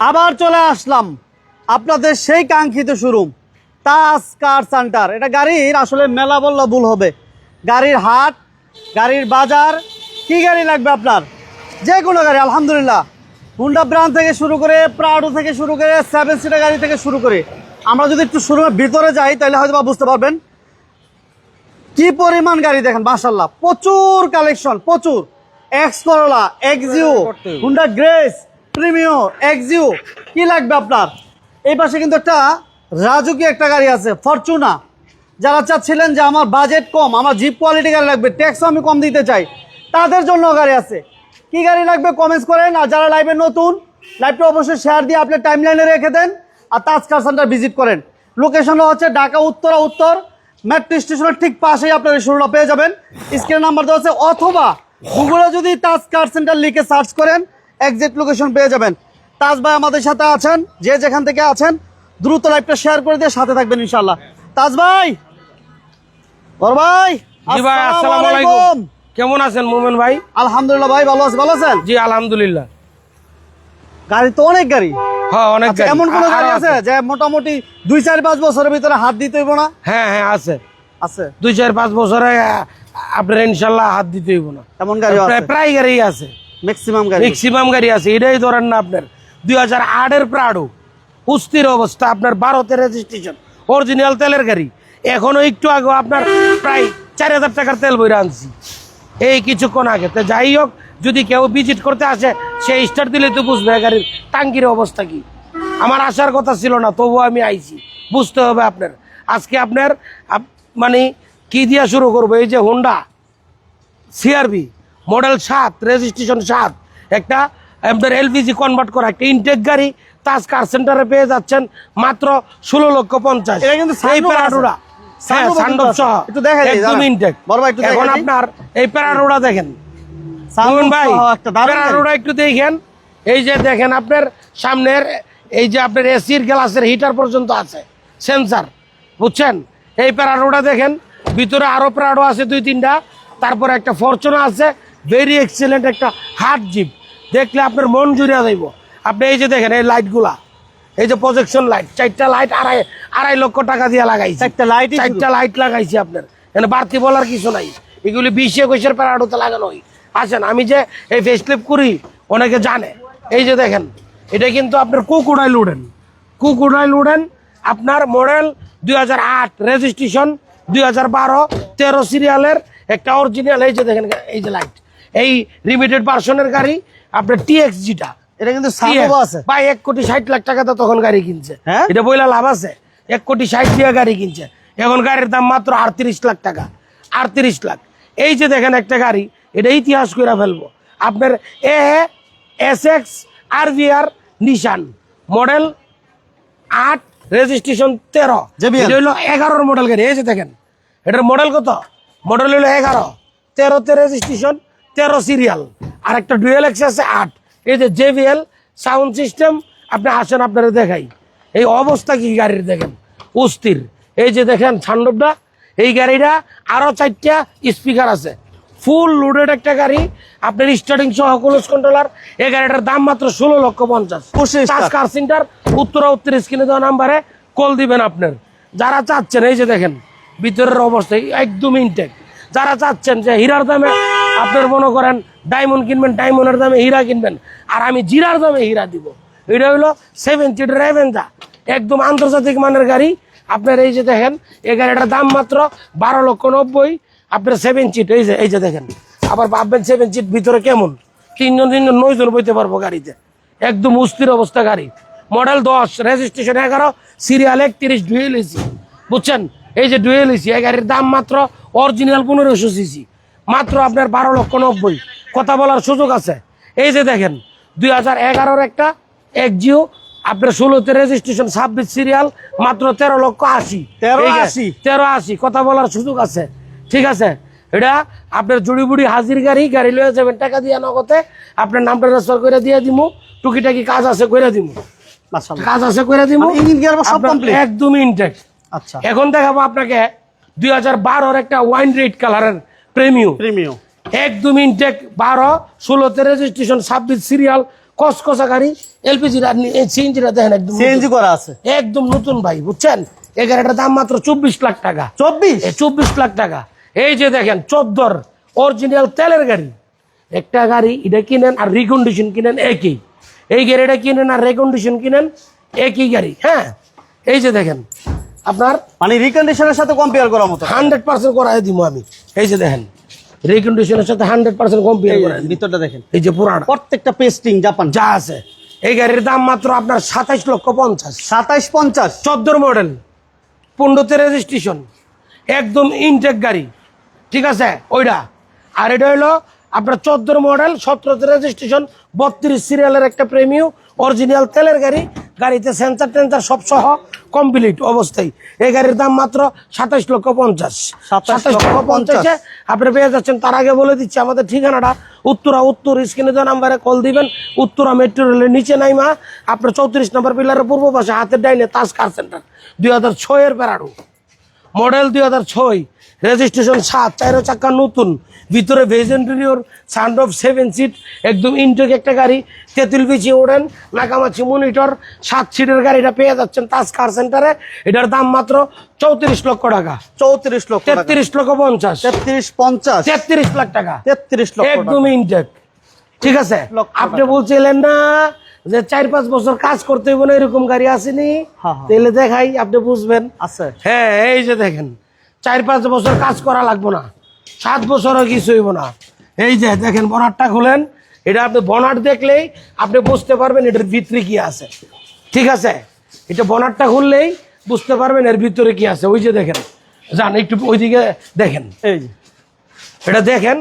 আবার চলে আসলাম আপনাদের সেই কাঙ্ক্ষিত শোরুম তাজ কার সেন্টার। এটা গাড়ির আসলে মেলা বললে ভুল হবে, গাড়ির হাট, গাড়ির বাজার। কি গাড়ি লাগবে আপনার? যে কোনো গাড়ি আলহামদুলিল্লাহ, হুন্ডা ব্র্যান্ড থেকে শুরু করে, প্রাডো থেকে শুরু করে, 7 সিটার গাড়ি থেকে শুরু করে। আমরা যদি একটু শোরুমের ভিতরে যাই তাহলে হয়তো বা বুঝতে পারবেন কি পরিমাণ গাড়ি। দেখেন মাশাআল্লাহ, প্রচুর কালেকশন, প্রচুর। X Corolla, Axio, Honda grace, Premio, Axio. কি লাগবে আপনার? এই পাশে কিন্তু একটা রাজুকি একটা গাড়ি আছে, ফরচুনা। যারা চাচ্ছিলেন যে আমার বাজেট কম, আমার জিপ কোয়ালিটি গাড়ি লাগবে, ট্যাক্সও আমি কম দিতে চাই, তাদের জন্য গাড়ি আছে। কি গাড়ি লাগবে কমেন্টস করেন। আর যারা লাইভে নতুন, লাইভটা অবশ্যই শেয়ার দিয়ে আপনার টাইম লাইনে রেখে দেন। আর তাজ কার সেন্টার ভিজিট করেন। লোকেশনও হচ্ছে ঢাকা উত্তর মেট্রো স্টেশনের ঠিক পাশেই আপনার এই শোরুমটা পেয়ে যাবেন। স্ক্রিন নাম্বার দেওয়া আছে, অথবা গুগলে যদি তাজ কার সেন্টার লিখে সার্চ করেন এক্সাক্ট লোকেশন পেয়ে যাবেন। তাজ ভাই আমাদের সাথে আছেন, যে যেখান থেকে আছেন দ্রুত লাইভটা শেয়ার করে দিয়ে সাথে থাকবেন ইনশাআল্লাহ। তাজ ভাই, বড় ভাই, জি ভাই, আসসালামু আলাইকুম। কেমন আছেন মোমেন ভাই? আলহামদুলিল্লাহ ভাই, ভালো আছি। ভালো আছেন? জি আলহামদুলিল্লাহ। গাড়ি তো অনেক গাড়ি। হ্যাঁ অনেক আচ্ছা, গাড়ি। এমন কোন গাড়ি আছে যে মোটামুটি 2-4-5 বছরের ভিতরে হাত দিতে হইব না? হ্যাঁ হ্যাঁ আছে, আছে 2-4-5 বছরে আপনার ইনশাল্লাহ হাত দিতে হইব না। এমন গাড়ি আছে, প্রায় গাড়ি আছে, ম্যাক্সিমাম গাড়ি। ম্যাক্সিমাম গাড়ি আছে। এটাই ধরেন না আপনার 2008 এর প্রাডো, অস্থির অবস্থা, আপনার 12তে রেজিস্ট্রেশন, অরিজিনাল তেলের গাড়ি। এখনো একটু আগে আপনার প্রায় 4000 টাকার তেল বইরা আনছি এই কিছুক্ষণ আগে। তো যাই হোক, যদি কেউ ভিজিট করতে আসে সে স্টার্ট দিলে তো বুঝবে গাড়ির টাঙ্কির অবস্থা কি। আমার আসার কথা ছিল না, তবুও আমি আইছি। বুঝতে হবে আপনার। আজকে আপনার মানে কি দিয়া শুরু করবো? এই যে হোন্ডা সিআরভি মডেল 7, রেজিস্ট্রেশন 7, একটা আপনার এলপিজি কনভার্ট করা একটা ইনটেক গাড়ি তাজ কার সেন্টারে পেয়ে যাচ্ছেন মাত্র 16,50,000। এটা কিন্তু এই প্যারাডোরা, হ্যাঁ সানডপ সহ একটু দেখাই দিই, একদম ইনটেক। বড় ভাই একটু এখন দেখাই দিই। আপনার এই প্যারাডোরা দেখেন সাউন্ড ভাই, একটা দারুণ গাড়ি। প্যারাডোরা একটু দেখেন। এই যে দেখেন আপনার সামনের এই যে আপনার এসির গ্লাসের হিটার পর্যন্ত আছে, সেন্সার, বুঝছেন? এই প্যারাডোটা দেখেন, ভিতরে আরো প্যারাডো আছে 2-3টা, তারপরে একটা ফরচুনা আছে, ভেরি এক্সিলেন্ট একটা হার্ড জিপ। দেখলে আপনার মন জুড়িয়ে যাইব। আপনি এই যে দেখেন এই লাইটগুলা, এই যে প্রজেকশন লাইট, 4টা লাইট আড়াই লক্ষ টাকা দিয়ে লাগাইছি। 4টা লাইট লাগাইছি আপনার, এখানে বাড়তি বলার কিছু নাই। এগুলি 20-21 প্যারাডোতে লাগানো হয়। আসেন, আমি যে এই ফেস ক্লিপ করি অনেকে জানে। এই যে দেখেন, এটা কিন্তু আপনার কুকুডাইল উডেন আপনার মডেল 2008, রেজিস্ট্রেশন 2012-13 সিরিয়ালের একটা অরিজিনাল। এই যে দেখেন, এই যে লাইট, এই লিমিটেড ভার্সনের গাড়ি আপনার টিএক্সজিটা। এটা কিন্তু সানরুফ আছে ভাই, 1,60,00,000 টাকা তো তখন গাড়ি কিনছে। হ্যাঁ, এটা বইলা লাভ আছে? 1,60,00,000 দিয়ে গাড়ি কিনছে, এখন গাড়ির দাম মাত্র 38 লাখ টাকা। 38 লাখ। এই যে দেখেন একটা গাড়ি, এটা ইতিহাস করে ফেলবো আপনার। SX RVR নিশান মডেল 8, রেজিস্ট্রেশন 13, এটা হলো 11 মডেল গাড়ি। এই যে দেখেন, এটার মডেল কত? মডেল হলো 11, 13তে রেজিস্ট্রেশন, 13 সিরিয়াল। আর একটা ডুয়েল এক্স আছে 8। এই যে JBL সাউন্ড সিস্টেম। আপনি আসেন, আপনারা দেখাই এই অবস্থা কি গাড়ির। দেখেন অস্থির। এই যে দেখেন সানরুফটা, এই গাড়িটা আরো 4টা স্পিকার আছে, ফুল লোডেড একটা গাড়ি। আপনার স্টার্টিং সহ ক্লোজ কন্ট্রোলার। এই গাড়িটার দাম মাত্র 16,50,000। তাজ কার সেন্টার উত্তর স্ক্রিনে দেওয়া নাম্বারে কল দিবেন আপনার। যারা চাচ্ছেন, এই যে দেখেন ভিতরের অবস্থা একদম ইনটেক। যারা চাচ্ছেন যে হীরার দামে আপনার মনে করেন ডায়মন্ড কিনবেন, ডায়মন্ডের দামে হীরা কিনবেন, আর আমি জিরার দামে হীরা দিব। এটা হইলো 7 সিটার অ্যাভেঞ্জার, একদম আন্তর্জাতিক মানের গাড়ি। আপনার এই যে দেখেন, এই গাড়িটার দাম মাত্র 12,90,000। আপনার 7 সিট। এই যে দেখেন, আবার ভাববেন 7 সিট ভিতরে কেমন, 3 জন 9 জন বইতে পারবো গাড়িতে। একদম অস্থির অবস্থা গাড়ি। Model 10, registration 11, serial 31, dual AC, বুঝছেন? এই যে ডুয়েল এসি, এই গাড়ির দাম মাত্র অরিজিনাল 1500 সিসি, মাত্র আপনার 12,90,000। কথা বলার সুযোগ আছে। এই যে দেখেন 2011 একটা এক্সিও, আপনার 16তে রেজিস্ট্রেশন, 26 সিরিয়াল, মাত্র 13,80,000। 13,80,000। কথা বলার সুযোগ আছে, ঠিক আছে? এটা আপনার জুড়িবুড়ি হাজির গাড়ি। গাড়ি লয়ে যাবেন টাকা দিয়ে নগদে, আপনার নামটা ট্রান্সফার করে দিয়ে দিমু। টুকিটাকি কাজ আছে করে দিমু, একদম ইনটেক। আচ্ছা, এখন দেখাবো আপনাকে 2012 একটা ওয়াইন রেড কালারের প্রিমিও, একদম ইনটেক 12, 16তে রেজিস্ট্রেশন, 26 সিরিয়াল, কসকসা গাড়ি। এলপিজি সিএনজিটা দেখেন একদম সিএনজি করা আছে, একদম নতুন ভাই, বুঝছেন? এই গাড়িটার দাম মাত্র 24 লাখ টাকা। 24 লাখ টাকা। এই যে দেখেন 14 অরিজিনাল তেলের গাড়ি, একটা গাড়ি এটা কিনেন আর রিকন্ডিশন কিনেন একই, এই গাড়িটা কিনেন আর রিকন্ডিশন কিনেন একই গাড়ি। হ্যাঁ, এই যে দেখেন আপনার মানে রিকন্ডিশনের সাথে কম্পেয়ার করার মতো 100% করাই দিব আমি। এই যে দেখেন রিকন্ডিশনের সাথে 100% কম্পেয়ার করাই দিব। ভিতরটা দেখেন, এই যে পুরাটা প্রত্যেকটা পেস্টিং জাপান যা আছে। এই গাড়ির দাম মাত্র আপনার 27,50,000। 2750। 14 মডেল, 15তে রেজিস্ট্রেশন, একদম ইনটেক গাড়ি, ঠিক আছে ওইটা। আর এটা হলো আপনার 14 মডেল, 17তে রেজিস্ট্রেশন, 32 সিরিয়ালের একটা প্রেমিয়াম অরিজিনাল তেলের গাড়ি। গাড়িতে সেন্সার টেন্সার সব সহ কমপ্লিট অবস্থায়। এই গাড়ির দাম মাত্র 27,50,000। 27,50,000 আপনি পেয়ে যাচ্ছেন। তার আগে বলে দিচ্ছি আমাদের ঠিকানাটা উত্তর স্ক্রিনে দেওয়া নাম্বারে কল দিবেন। উত্তরা মেট্রো রেলের নিচে নাইমা আপনার 34 নম্বর পিলারের পূর্ব পাশে হাতের ডাইনে তাজ কার সেন্টার। 2006 এর প্যারাডো মডেল, 2006, রেজিস্ট্রেশন 7, 4 চাকা নতুন, ভিতরে ভেজ ইন্টেরিয়র, সানরুফ, 7 সিট, একদম ইনটেক একটা গাড়ি। তেঁতুল বিচি ওড়েন, নাকামাছি মনিটর, 7 সিটের গাড়িটা পেয়ে যাচ্ছেন তাজ কার সেন্টারে। এটার দাম মাত্র 34 লক্ষ টাকা। 34 লক্ষ, 33,50,000, 3350, 33 লাখ টাকা, 33 লক্ষ একদম ইনটেক, ঠিক আছে। আপনি বলছিলেন না যে 4-5 বছর কাজ করতে হইব না, এরকম গাড়ি আসেনি? তাহলে দেখাই, আপনি বুঝবেন। আছে, হ্যাঁ, এই যে দেখেন 4-5 বছর কাজ করা লাগবো না, 7 বছরও কিছু হইব না। এই যে দেখেন বনারটা খুলেন, এটা আপনি বনার দেখলেই আপনি বুঝতে পারবেন এটার ভিতরে কি আছে, ঠিক আছে? এটা বনারটা খুললেই বুঝতে পারবেন এর ভিতরে কি আছে। ওই যে দেখেন, যান একটু ওইদিকে দেখেন, এই যে এটা দেখেন,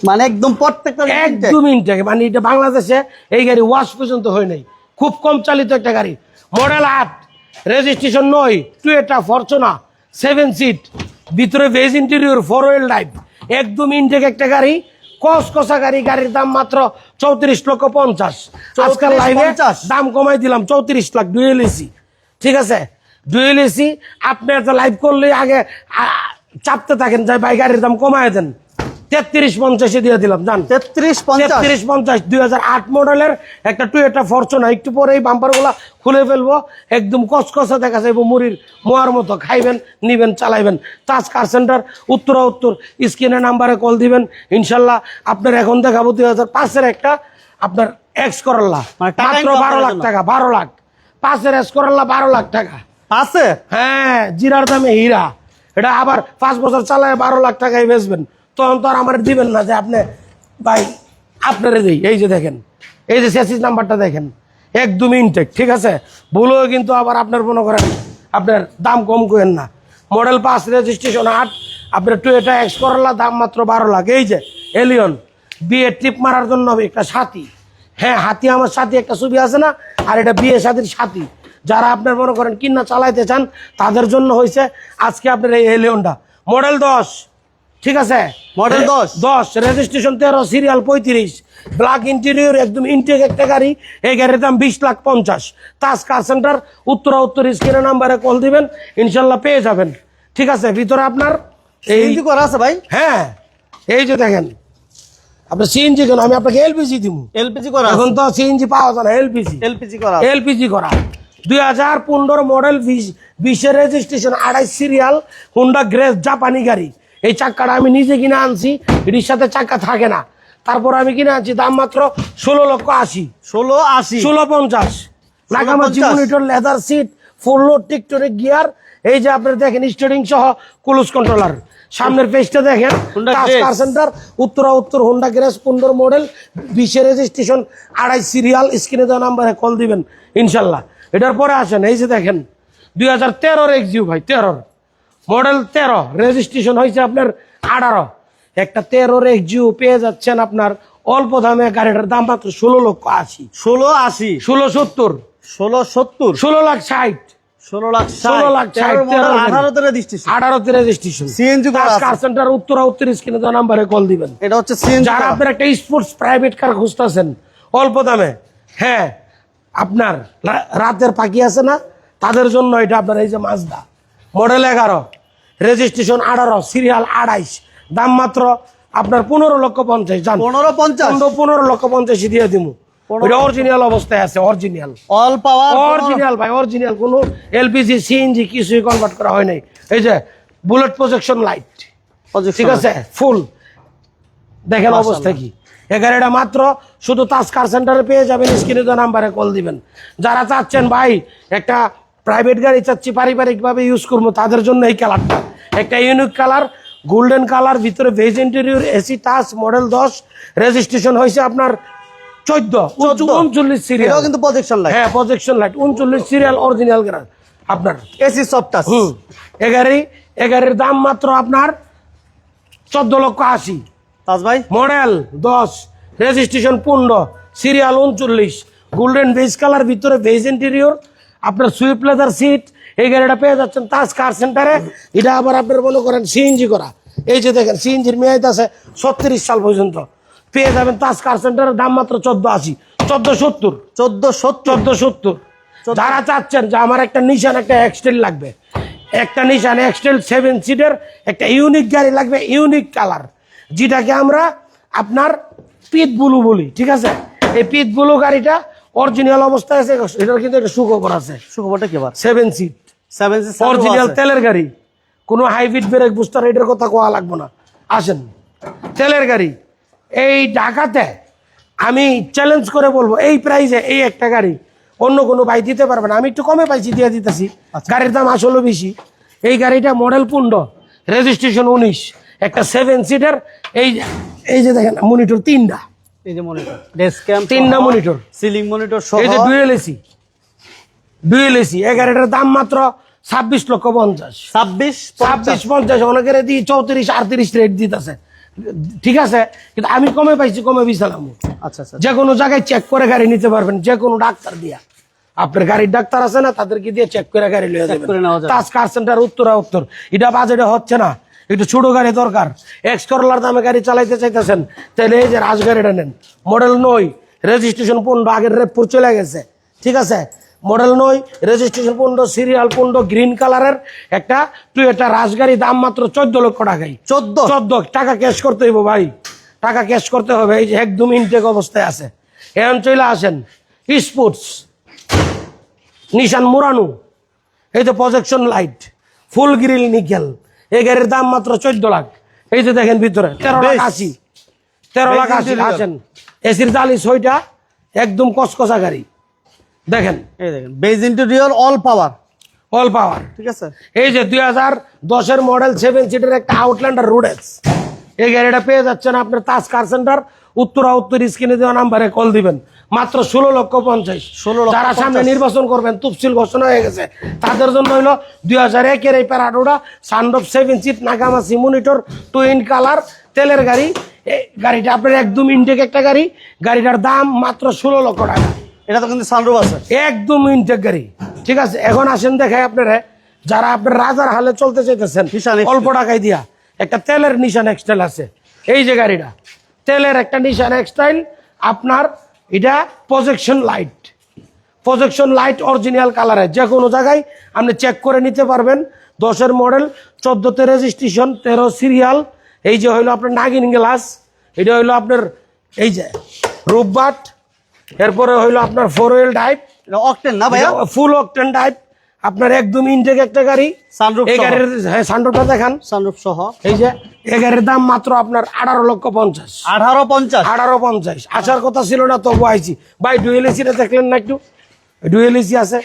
মানে একদম প্রত্যেকটা একদম ইনটেক। মানে এটা বাংলাদেশে এই গাড়ি ওয়াশ পর্যন্ত হয় নাই, খুব কম চালিত একটা গাড়ি। মডেল 8, রেজিস্ট্রেশন 9, টুয়েটা ফরচুনা, 7 সিট, ভিতরে ভেজ ইন্টেরিয়র, 4 হুইল ড্রাইভ, একদম ইনটেক একটা গাড়ি, কসকসা গাড়ি। গাড়ির দাম মাত্র 34,50,000। আজকাল লাইভে দাম কমাই দিলাম 34 লাখ, ডুয়েল এসি, ঠিক আছে? Dual AC. আপনি এত লাইভ করলে আগে চাপতে থাকেন যে ভাই গাড়ির দাম কমায় দেন, 33,50 দিয়ে দিলাম। জান 33,50, 2008 মডেলের একটা টুয়েটা ফরচুনা। একটু পরে এই বাম্পার গুলা খুলে ফেলবো, একদম কসকসা দেখা যাইব, মুড়ির মোয়ার মতো। খাইবেন, নিবেন, চালাইবেন। তাজ কার সেন্টার, উত্তর স্ক্রিনে নাম্বারে কল দিবেন। ইনশাল্লাহ আপনার এখন দেখাবো 2005-এর একটা আপনার এক্স করল্লা, মাত্র 12 লাখ টাকা। 12 লাখ 5-এর এক্স করল্লা, 12 লাখ টাকা আছে। হ্যাঁ, জিরার দামে হীরা। এটা আবার 5 বছর চালায় 12 লাখ টাকায় বেচবেন, তখন তো আর আমার দিবেন না যে আপনি ভাই আপনারে দিই। এই যে দেখেন, এই যে সেসিস নাম্বারটা দেখেন, একদম ইনটেক, ঠিক আছে? ভুলেও কিন্তু আবার আপনার মনে করেন আপনার দাম কম করেন না। মডেল 5, রেজিস্ট্রেশন 8, আপনার টুয়েটা এক্স করলা, দাম মাত্র 12 লাখ। এই যে এলিয়ন, বিয়ে ট্রিপ মারার জন্য একটা সাথী। হ্যাঁ, হাতি আমার সাথী একটা ছবি আছে না, আর এটা বিয়ে সাথীর সাথী। যারা আপনার মনে করেন কিনা চালাইতে চান তাদের জন্য হয়েছে আজকে আপনার এই এলিয়নটা। মডেল 10, ঠিক আছে? Model 10, registration 13, serial 35, black interior, একদম ইনটেক একটা গাড়ি। এই গাড়ির দাম 20,50,000। তাজ কার সেন্টার, উত্তর স্ক্রিনে নাম্বারে কল দিবেন, ইনশাল্লাহ পেয়ে যাবেন, ঠিক আছে? ভিতরে আপনার সিএনজি করা আছে ভাই। হ্যাঁ, এই যে দেখেন আপনার সিএনজি কেন, আমি আপনাকে এলপিজি দিব। এলপিজি করা, এখন তো সিএনজি পাওয়া যায় না, এলপিজি। এলপিজি করা, এলপিজি করা। 2015 মডেল, 20-এর রেজিস্ট্রেশন, 28 সিরিয়াল, হুন্ডা গ্রেস, জাপানি গাড়ি। এই চাক্কাটা আমি নিজে কিনে আনছি, এটির সাথে চাক্কা থাকে না, তারপর আমি কিনে আনছি। দাম মাত্র 16,80,000, 16,50,000। Nakamichi monitor, leather seat, full load টিকটরে গিয়ার। এই যে আপনার দেখেন স্টিয়ারিং সহ ক্রুজ কন্ট্রোলার। সামনের পেজটা দেখেন, তাজ কার সেন্টার, উত্তর হুন্ডা গ্রেস, 15 মডেল, 20-এর রেজিস্ট্রেশন, 28 সিরিয়াল। স্ক্রিনে দেওয়া নাম্বারে কল দিবেন ইনশাল্লাহ। এটার পরে আসেন, এই যে দেখেন 2013 এক্সিউ ভাই, 13 মডেল, 13 রেজিস্ট্রেশন হয়েছে আপনার 18। একটা 13 এক্সিউ পেয়ে যাচ্ছেন আপনার অল্প দামে। গাড়িটার দাম মাত্র 16,80,000, 16,70, 16,60, 18তে রেজিস্ট্রেশন, সিএনজি করা আছে। কার সেন্টার, উত্তর স্ক্রিনে দেওয়া নাম্বারে কল দিবেন। এটা হচ্ছে সিএনজি। যারা আপনার একটা স্পোর্টস প্রাইভেট কার খুঁজতেছেন অল্প দামে, হ্যাঁ আপনার রাতের পাখি আছে না, তাদের জন্য এটা আপনার। এই যে মাজদা মডেল 11, রেজিস্ট্রেশন 18, সিরিয়াল 28, দাম মাত্র আপনার 15,50,000 জান 15,50 15,50,000 দিয়ে দিমু। এটা অরিজিনাল অবস্থায় আছে, অরিজিনাল অল পাওয়ার অরিজিনাল ভাই, অরিজিনাল। কোনো এলপিজি সিএনজি কিছুই কনভার্ট করা হয় নাই। এই যে বুলেট প্রজেকশন লাইট, ঠিক আছে, ফুল। দেখেন অবস্থা কি। এই গাড়িটা মাত্র শুধু তাজ কার সেন্টারে পেয়ে যাবেন, স্ক্রিনে দেওয়া নাম্বারে কল দিবেন। যারা চাচ্ছেন ভাই একটা প্রাইভেট গাড়ি চাচ্ছি পারিবারিকভাবে ইউজ করবো, তাদের জন্য এই কালারটা একটা ইউনিক কালার, গোল্ডেন কালার, ভিতরে veg interior, AC touch, model 10, registration হয়েছে আপনার 39 সিরিয়াল। এটাও কিন্তু প্রজেকশন লাইট। হ্যাঁ, প্রজেকশন লাইট, 39 সিরিয়াল, অরিজিনাল গাড়ি আপনার। AC soft touch. এ গাড়ির দাম মাত্র আপনার 14,80,000। তাজ ভাই model 10, registration 15, serial 39, golden beige colour, ভিতরে বেজ ইন্টেরিয়র, আপনার সুইফট লেদার সিট। এই গাড়িটা পেয়ে যাচ্ছেন তাজ কার সেন্টারে। এটা আবার আপনার মনে করেন সিএনজি করা। এই যে দেখেন সিএনজির মেয়াদ আছে 36 সাল পর্যন্ত। পেয়ে যাবেন তাজ কার সেন্টারের দাম মাত্র 14,80, 14,70, 14,70। যারা চাচ্ছেন যে আমার একটা নিশান একটা এক্সটেল লাগবে, একটা নিশান এক্সটেল 7 সিটের একটা ইউনিক গাড়ি লাগবে, ইউনিক কালার, যেটাকে আমরা আপনার পিট ব্লু বলি, ঠিক আছে। এই পিট ব্লু গাড়িটা অরিজিনাল অবস্থায় আছে। এটার কিন্তু একটা সুখবর আছে। সুখবরটা কি আবার? 7 সিট, 7 সিট অরিজিনাল তেলের গাড়ি, কোনো হাইব্রিড ব্রেক বুস্টার এটার কথা কোয়া লাগবে না। আসেন, তেলের গাড়ি। এই ঢাকাতে আমি চ্যালেঞ্জ করে বলবো, এই প্রাইসে এই একটা গাড়ি অন্য কোনো ভাই দিতে পারবে না। আমি একটু কমে পাইছি, দিয়ে দিতেছি। গাড়ির দাম আসলে বেশি। এই গাড়িটা মডেল 15, রেজিস্ট্রেশন 19, একটা 7 সিটার। এই যে দেখেন মনিটর 3টা, এই যে মনিটর, ডেস্ক ক্যাম 3টা মনিটর, সিলিং মনিটর সহ। এই যে ডুয়েল এসি। এই গাড়িটার দাম মাত্র 26,50,000। 26,50 অনেকের দিয়ে 34-38 রেট দিতেছে, ঠিক আছে। কিন্তু আমি কমে পাইছি, কমে বিছালাম। আচ্ছা আচ্ছা, যে কোনো জায়গায় চেক করে গাড়ি নিতে পারবেন, যে কোনো ডাক্তার দিয়া। আপনার গাড়ির ডাক্তার আছে না, তাদেরকে দিয়ে চেক করে গাড়ি লিয়ে যাবেন। তাজ কার সেন্টার উত্তর। এটা বাজেটে হচ্ছে না, একটু ছোট গাড়ি দরকার, এক্স করলার দামে গাড়ি চালাইতে চাইতেছেন, তাহলে এই যে রাজগাড়িটা নেন। মডেল 9, রেজিস্ট্রেশন 15, আগের রেপুর চলে গেছে, ঠিক আছে। মডেল 9, রেজিস্ট্রেশন 15, সিরিয়াল 15, গ্রিন কালারের একটা টুয়োটা রাজগাড়ি, দাম মাত্র 14 লক্ষ টাকাই। 14 টাকা ক্যাশ করতে হইব ভাই, টাকা ক্যাশ করতে হবে। এই যে একদম ইনটেক অবস্থায় আছে। এখন চলে আসেন স্পোর্টস নিশান মুরানু। এই যে প্রজেকশন লাইট, ফুল গ্রিল নিকেল। এই গাড়ির দাম মাত্র 14 লাখ। এই যে দেখেন ভিতরে 13,80,000, 13,80,000। আছেন এসির জালি 6টা, একদম কসকসা গাড়ি। দেখেন, এই দেখেন বেজ ইন্টেরিয়র অল পাওয়ার, ঠিক আছে। এই যে 2010-এর মডেল 7 সিটের একটা আউটল্যান্ডার রুডেক্স। এই গাড়িটা পেয়ে যাচ্ছেন আপনার তাজ কার সেন্টার উত্তর স্ক্রিনে দেওয়া নাম্বারে কল দিবেন। মাত্র 16,50,000। যারা সামনে নির্বাচন করবেন, তফসিল ঘোষণা হয়ে গেছে, তাদের জন্য হইলো 2001-এর এই প্যারাডোরা sunroof 7 seat, Nakamichi monitor, twin colour, তেলের গাড়ি। এই গাড়িটা আপনার একদম ইনটেক একটা গাড়ি। গাড়িটার দাম মাত্র 16 লক্ষ টাকা। এটা তো কিন্তু সানরুফ আছে, একদম ইনটেক গাড়ি, ঠিক আছে। এখন আসেন দেখাই আপনারা, যারা আপনার রাজার হালে চলতে চাইতেছেন অল্প টাকায় দিয়া, একটা তেলের নিশান এক্সটাইল আছে। এই যে গাড়িটা তেলের একটা নিশান এক্সটাইল আপনার, এটা প্রজেকশন লাইট অরিজিনাল কালারে, যে কোনো জায়গায় আপনি চেক করে নিতে পারবেন। 10-এর মডেল, 14-তে রেজিস্ট্রেশন, 13 সিরিয়াল। এই যে হইলো আপনার নাগিন গ্লাস, এটা হইলো আপনার এই যে রূপবাট। এরপরে হইলো আপনার 4 হুইল ড্রাইভ, অকটেন না ভাইয়া, ফুল অকটেন ড্রাইভ আপনার, একদম ইনটেক একটা গাড়ি। সানরুফ এই গাড়ির সানরুফটা দেখান, সানরুফ সহ। এই যে এই গাড়ির দাম মাত্র আপনার 18,50,000। 18,50,000 আসার কথা ছিল না, তবু আইছি ভাই। ডুয়েল এসিটা দেখলেন না একটু? ডুয়েল এসি আছে,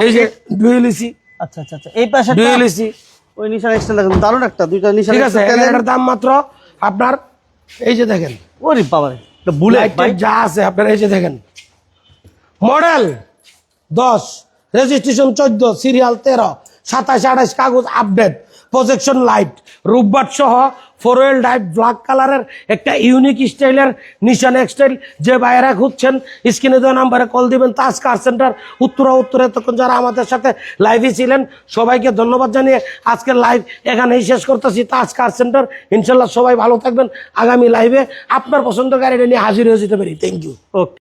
এই যে ডুয়েল এসি। আচ্ছা আচ্ছা আচ্ছা, এই পাশে ডুয়েল এসি, ওই নিশান এক্সটেল দেখুন, দারুণ একটা, দুইটা নিশান, ঠিক আছে। এটার দাম মাত্র আপনার, এই যে দেখেন ওরে বাবা, এটা বুলেট ভাই যা আছে আপনার। এই যে দেখেন মডেল 10, রেজিস্ট্রেশন 14, সিরিয়াল 13, 27, 28 কাগজ আপডেট, প্রজেকশন লাইট, রূপবাট সহ 4 হুইল ড্রাইভ, ব্ল্যাক কালারের একটা ইউনিক স্টাইলের নিশান এক্সটাইল। যে বাইরা খুঁজছেন, স্ক্রিনে দেওয়া নাম্বারে কল দিবেন। তাজ কার সেন্টার উত্তর। এতক্ষণ যারা আমাদের সাথে লাইভে ছিলেন, সবাইকে ধন্যবাদ জানিয়ে আজকের লাইভ এখানেই শেষ করতেছি। তাজ কার সেন্টার, ইনশাল্লাহ সবাই ভালো থাকবেন। আগামী লাইভে আপনার পছন্দ গাড়িটা নিয়ে হাজির হয়ে যেতে পারি। Thank you. ওকে।